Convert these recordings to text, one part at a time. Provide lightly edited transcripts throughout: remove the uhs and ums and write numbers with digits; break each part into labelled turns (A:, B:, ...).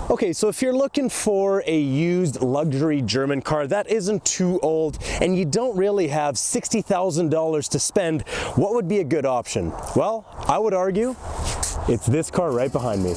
A: Okay, so if you're looking for a used luxury German car that isn't too old and you don't really have $60,000 to spend, what would be a good option? Well, I would argue it's this car right behind me.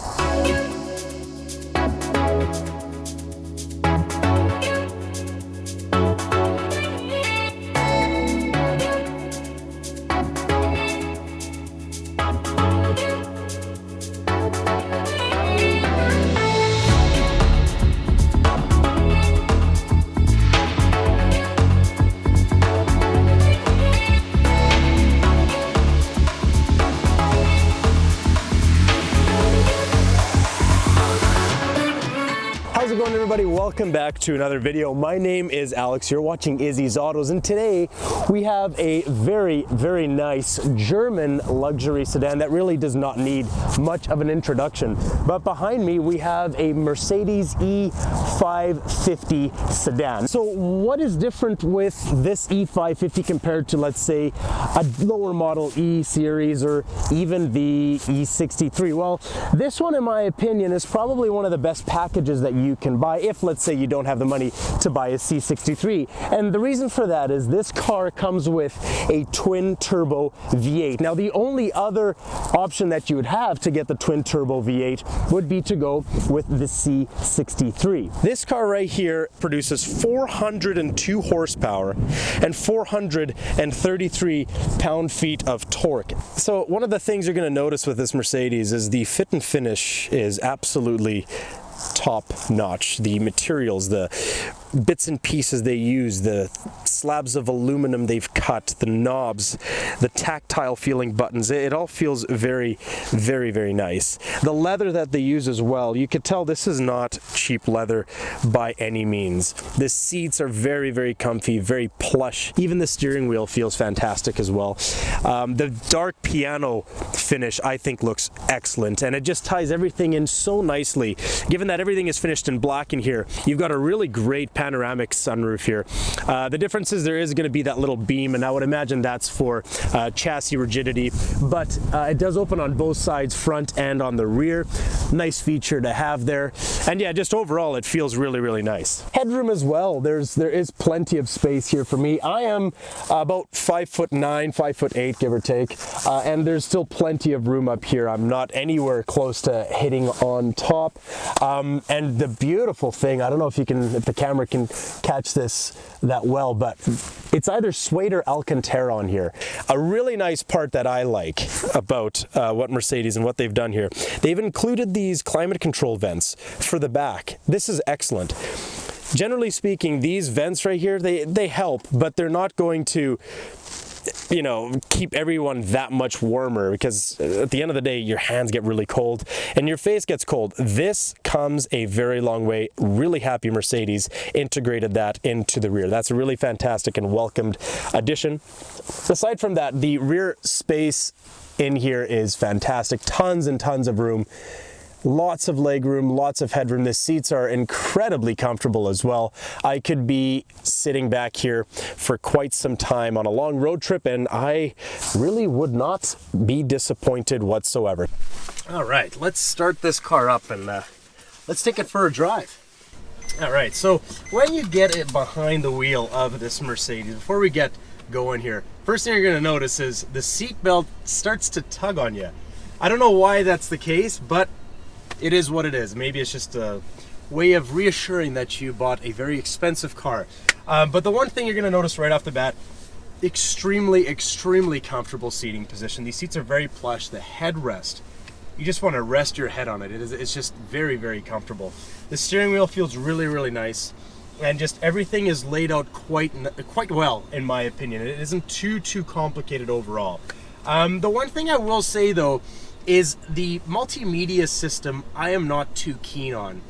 A: How's it going, everybody? Welcome back to another video. My name is Alex. You're watching Izzy's Autos, and today we have a very nice German luxury sedan that really does not need much of an introduction. But behind me we have a Mercedes E550 sedan. So what is different with this E550 compared to, let's say, a lower model E series or even the E63? Well, this one, in my opinion, is probably one of the best packages that you can buy if, let's say, you don't have the money to buy a C63. And the reason for that is this car comes with a twin turbo V8. Now, the only other option that you would have to get the twin turbo V8 would be to go with the C63. This car right here produces 402 horsepower and 433 pound-feet of torque. So one of the things you're going to notice with this Mercedes is the fit and finish is absolutely top notch. The materials, the bits and pieces they use, the slabs of aluminum they've cut, the knobs, the tactile feeling buttons, it all feels very nice. The leather that they use as well, you could tell this is not cheap leather by any means. The seats are very comfy, very plush. Even the steering wheel feels fantastic as well. The dark piano finish, I think, looks excellent, and it just ties everything in so nicely. Given that everything is finished in black in here, you've got a really great panoramic sunroof here. The difference is there is going to be that little beam, and I would imagine that's for chassis rigidity, but it does open on both sides, front and on the rear. Nice feature to have there. And yeah, just overall it feels really nice. Headroom as well. There is plenty of space here for me. I am about 5'9", 5'8", give or take, and there's still plenty of room up here. I'm not anywhere close to hitting on top. And the beautiful thing, I don't know if the camera can catch this that well, but it's either suede or Alcantara on here. A really nice part that I like about what Mercedes and what they've done here, they've included these climate control vents for the back. This is excellent. Generally speaking, these vents right here, they help, but they're not going to, you know, keep everyone that much warmer, because at the end of the day your hands get really cold and your face gets cold. This comes a very long way. Really happy Mercedes integrated that into the rear. That's a really fantastic and welcomed addition. Aside from that, the rear space in here is fantastic. Tons and tons of room. Lots of leg room, lots of headroom. The seats are incredibly comfortable as well. I could be sitting back here for quite some time on a long road trip, and I really would not be disappointed whatsoever. All right, let's start this car up and let's take it for a drive. All right, so when you get it behind the wheel of this Mercedes, before we get going here, first thing you're gonna notice is the seat belt starts to tug on you. I don't know why that's the case, but it is what it is. Maybe it's just a way of reassuring that you bought a very expensive car. But the one thing you're gonna notice right off the bat, extremely comfortable seating position. These seats are very plush. The headrest, you just want to rest your head on it. It's just very comfortable. The steering wheel feels really nice, and just everything is laid out quite well, in my opinion. It isn't too complicated overall. The one thing I will say though is the multimedia system I am not too keen on.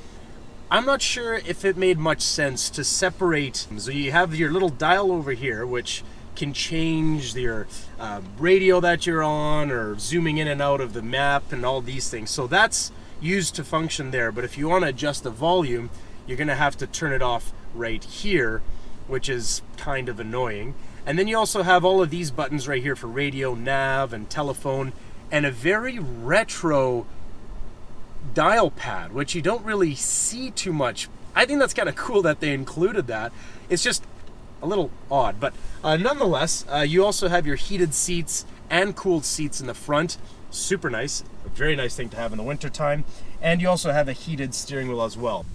A: I'm not sure if it made much sense to separate. So you have your little dial over here, which can change your radio that you're on, or zooming in and out of the map and all these things. So that's used to function there. But if you want to adjust the volume, you're going to have to turn it off right here, which is kind of annoying. And then you also have all of these buttons right here for radio, nav, and telephone, and a very retro
B: dial pad, which you don't really see too much. I think that's kind of cool that they included that. It's just a little odd, but nonetheless, you also have your heated seats and cooled seats in the front. Super nice, a very nice thing to have in the winter time. And you also have a heated steering wheel as well.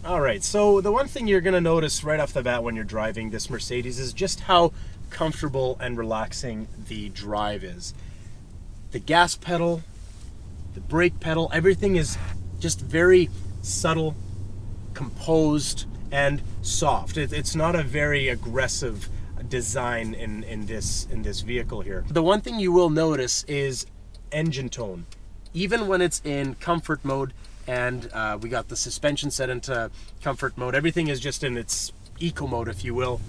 B: All right, so the one thing you're gonna notice right off the bat when you're driving this Mercedes is just how comfortable and relaxing the drive is. The gas pedal, the brake pedal, everything is just very subtle, composed, and soft. It's not a very aggressive design in this vehicle here. The one thing you will notice is engine tone. Even when it's in comfort mode, and we got the suspension set into comfort mode, everything is just in its eco mode, if you will.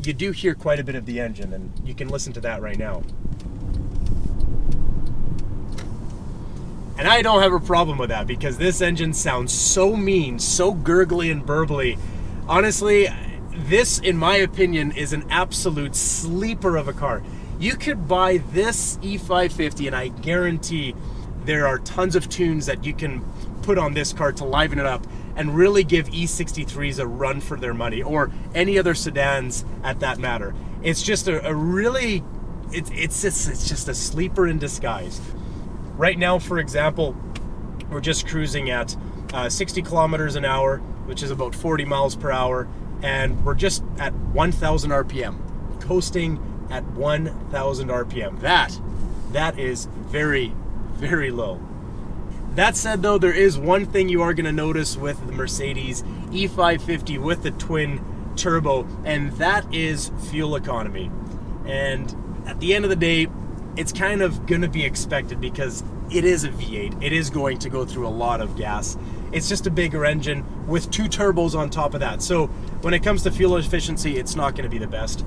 B: You do hear quite a bit of the engine, and you can listen to that right now. And I don't have a problem with that, because this engine sounds so mean, so gurgly and burbly. Honestly, this, in my opinion, is an absolute sleeper of a car. You could buy this E550, and I guarantee there are tons of tunes that you can put on this car to liven it up and really give E63s a run for their money, or any other sedans at that matter. It's just it's just a sleeper in disguise. Right now, for example, we're just cruising at 60 kilometers an hour, which is about 40 miles per hour, and we're just at 1,000 RPM, coasting at 1,000 RPM. That is very, very low. That said, though, there is one thing you are going to notice with the Mercedes E550 with the twin turbo, and that is fuel economy. And at the end of the day, it's kind of going to be expected, because it is a V8. It is going to go through a lot of gas. It's just a bigger engine with two turbos on top of that. So when it comes to fuel efficiency, it's not going to be the best.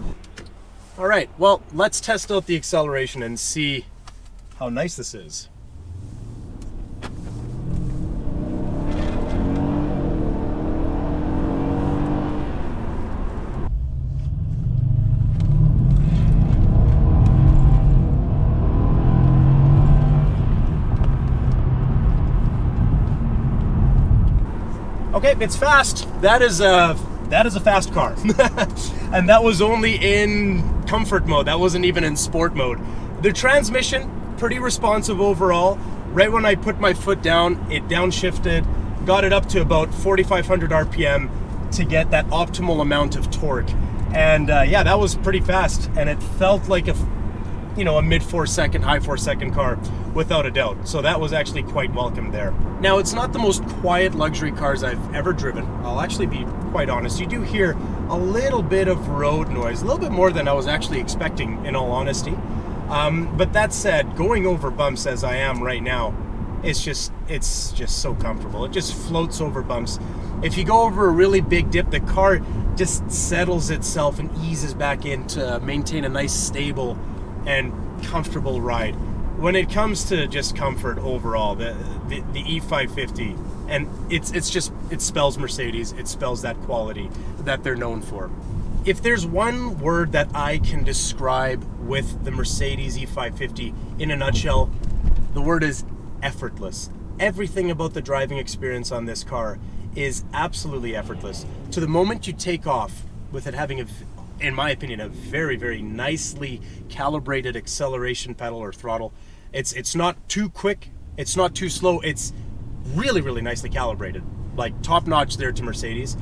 B: All right, well, let's test out the acceleration and see how nice this is. Okay, it's fast. That is a fast car. And that was only in comfort mode. That wasn't even in sport mode. The transmission, pretty responsive overall. Right when I put my foot down, it downshifted, got it up to about 4,500 RPM to get that optimal amount of torque. And yeah, that was pretty fast. And it felt like a mid 4-second, high 4-second car, without a doubt. So that was actually quite welcome there. Now, it's not the most quiet luxury cars I've ever driven. I'll actually be quite honest. You do hear a little bit of road noise, a little bit more than I was actually expecting, in all honesty. But that said, going over bumps as I am right now, it's just so comfortable. It just floats over bumps. If you go over a really big dip, the car just settles itself and eases back in to maintain a nice, stable and comfortable ride. When it comes to just comfort overall, the E550, and it spells Mercedes, it spells that quality that they're known for. If there's one word that I can describe with the Mercedes E550 in a nutshell, the word is effortless. Everything about the driving experience on this car is absolutely effortless. To the moment you take off, with it having in my opinion, a very, very nicely calibrated acceleration pedal or throttle. It's not too quick, it's not too slow, it's really, really nicely calibrated. Like top notch there to Mercedes.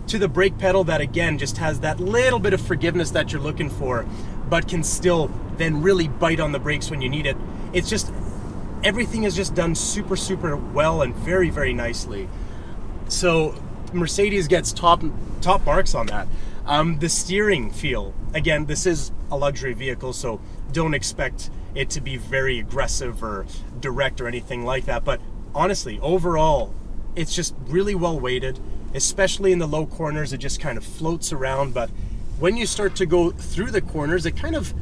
B: To the brake pedal that again just has that little bit of forgiveness that you're looking for, but can still then really bite on the brakes when you need it. It's just, everything is just done super, super well and very, very nicely. So Mercedes gets top marks on that. The steering feel, again, this is a luxury vehicle, so don't expect it to be very aggressive or direct or anything like that. But honestly, overall, it's just really well weighted, especially in the low corners. It just kind of floats around. But when you start to go through the corners, it kind of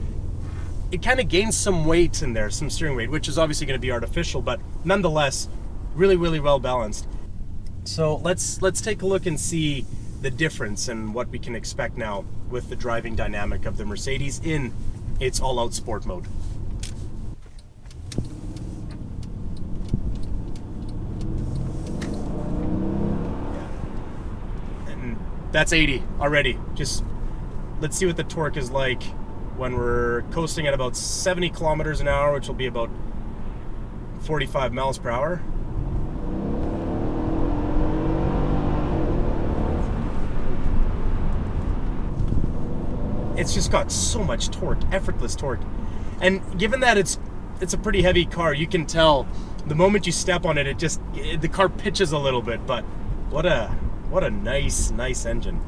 B: gains some weight in there, some steering weight, which is obviously going to be artificial, but nonetheless, really, really well balanced. So let's take a look and see the difference and what we can expect now with the driving dynamic of the Mercedes in its all-out sport mode. that's 80 already. Just let's see what the torque is like when we're coasting at about 70 kilometers an hour, which will be about 45 miles per hour. It's just got so much torque, effortless torque. And given that it's a pretty heavy car, you can tell the moment you step on it, the car pitches a little bit, but what a nice engine.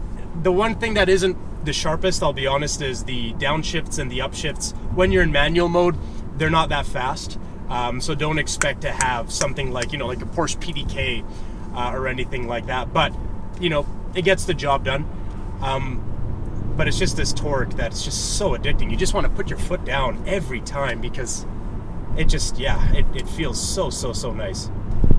B: The one thing that isn't the sharpest, I'll be honest, is the downshifts and the upshifts. When you're in manual mode, they're not that fast. So don't expect to have something like, like a Porsche PDK or anything like that. But, it gets the job done. But it's just this torque that's just so addicting. You just want to put your foot down every time because it just, it feels so nice.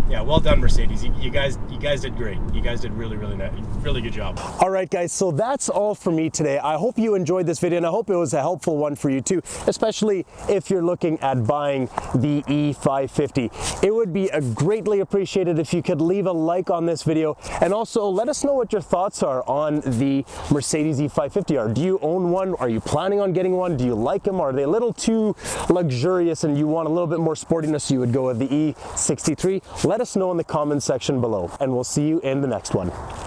B: Yeah, well done, Mercedes. You guys did great. You guys did really nice, really good job.
A: All right, guys, so that's all for me today. I hope you enjoyed this video, and I hope it was a helpful one for you too, especially if you're looking at buying the E550. It would be greatly appreciated if you could leave a like on this video, and also let us know what your thoughts are on the Mercedes E550. Do you own one? Are you planning on getting one? Do you like them? Are they a little too luxurious and you want a little bit more sportiness, so you would go with the E63? Let us know in the comments section below, and we'll see you in the next one.